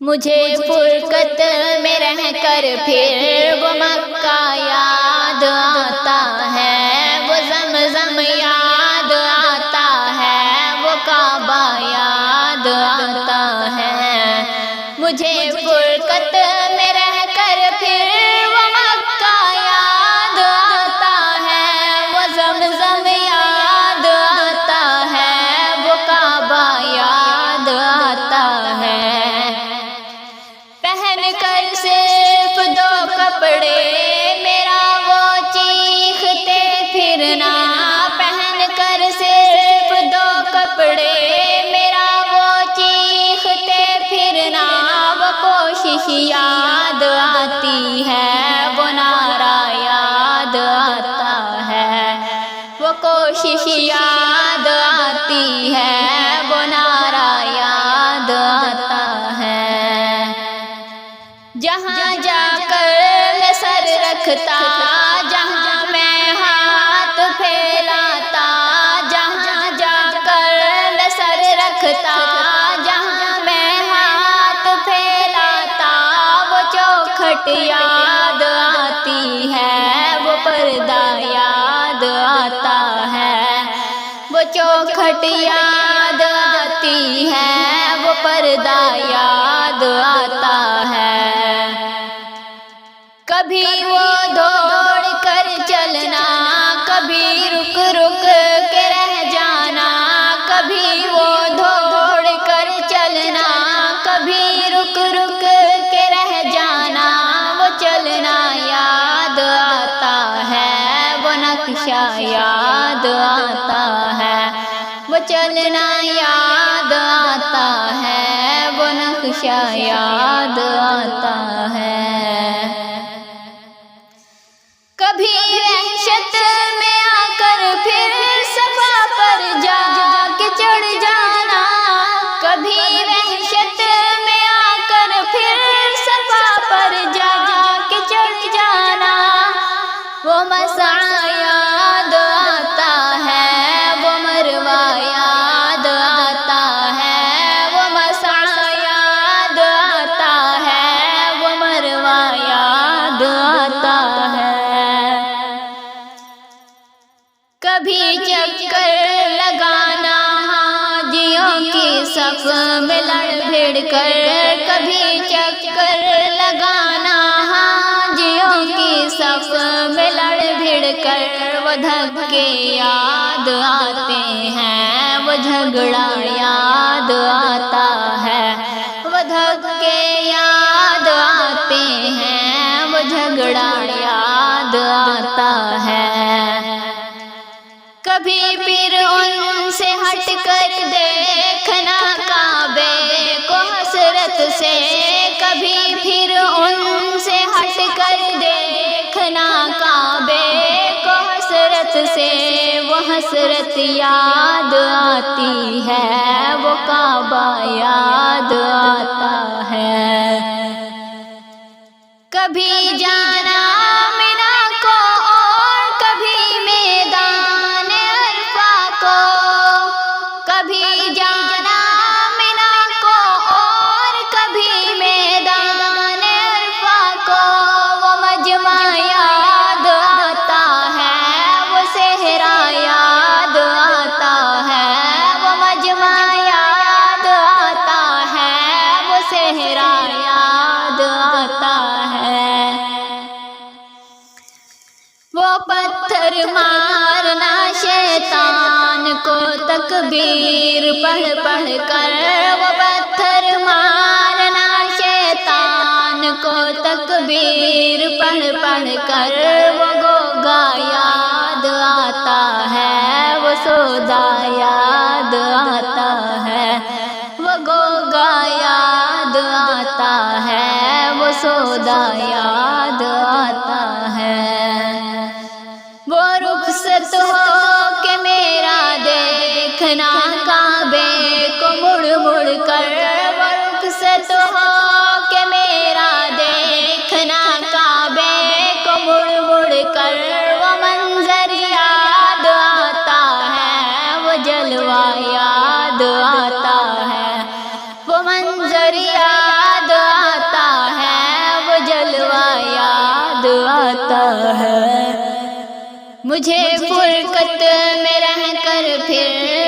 مجھے فرقت میں رہ کر پھر وہ مکہ یاد آتا ہے، وہ زمزم یاد آتا ہے، وہ کعبہ یاد آتا ہے۔ مجھے فرقت میں رہ کر پھر وہ مکہ یاد آتا ہے، وہ زمزم یاد آتا ہے، وہ کعبہ یاد آتا ہے۔ پہن کر صرف دو کپڑے میرا وہ چیختے پھرنا، پہن کر صرف دو کپڑے میرا وہ چیختے پھرنا، وہ کوشش یاد آتی ہے، وہ نعرہ یاد آتا ہے، وہ کوشش یاد آتی ہے، وہ نعرہ یاد آتا ہے۔ جہاں جا کر میں سر رکھتا، جہاں میں ہاتھ پھیلاتا، جہاں جا کر میں سر رکھتا، جہاں میں ہاتھ پھیلاتا، وہ چوکھٹ یاد آتی ہے، وہ پردہ یاد آتا ہے، وہ چوکھٹ یاد آتی ہے، وہ پردہ یاد آتا ہے۔ کبھی وہ دوڑ کر چلنا، کبھی رک رک کے رہ جانا، کبھی وہ دوڑ کر چلنا، کبھی رک رک کے رہ جانا، وہ چلنا یاد آتا ہے، وہ نقشہ یاد آتا ہے، وہ چلنا یاد آتا ہے، وہ نقشہ یاد آتا ہے۔ کبھی وحشت میں آ کر پھر صفا پر جا کے چڑھ جانا، کبھی وحشت میں آ کر پھر صفا پر جا کے چڑھ جانا، وہ مسعی یاد آتا ہے، وہ مروہ یاد آتا ہے، وہ مسعی یاد آتا ہے، وہ مروہ یاد آتا ہے۔ کبھی چکر لگانا حاجیوں کی صف میں لڑ بھڑ کر، کبھی چکر لگانا حاجیوں کی صف میں لڑ بھڑ کر، وہ دھکے یاد آتے ہیں، وہ جھگڑا یاد آتا ہے، وہ دھکے یاد آتے ہیں، وہ جھگڑا یاد آتا ہے۔ کبھی پھر ان سے ہٹ کر دیکھنا کعبے کو حسرت سے، کبھی پھر ان سے ہٹ کر دیکھنا کعبے کو حسرت سے، وہ حسرت یاد آتی ہے، وہ کعبہ یاد آتا ہے۔ کبھی جانا منا کو اور کبھی میدان عرفہ کو، کبھی جانا منا کو اور کبھی میدان عرفہ کو، وہ مجمع یاد آتا ہے، وہ صحرا یاد آتا ہے، وہ مجمع یاد آتا ہے، وہ صحرا یاد آتا ہے۔ وہ پتھر مارنا شیطان کو تکبیر پڑھ پڑھ کر، وہ پتھر مارنا شیطان کو تکبیر پڑھ پڑھ کر، وہ گوگا یاد آتا ہے، وہ سودا یاد آتا ہے، وہ گوگا یاد آتا ہے، وہ سودا یاد آتا ہے۔ وہ رخصت ہو کے میرا دیکھنا کعبے کو مڑ مڑ کر، وہ رخصت ہو کے میرا دیکھنا کعبے کو مڑ مڑ کر، وہ منظر یاد آتا ہے، وہ جلوہ یاد آتا ہے، وہ منظر یاد ہے، مجھے فرقت میں رہ کر پھر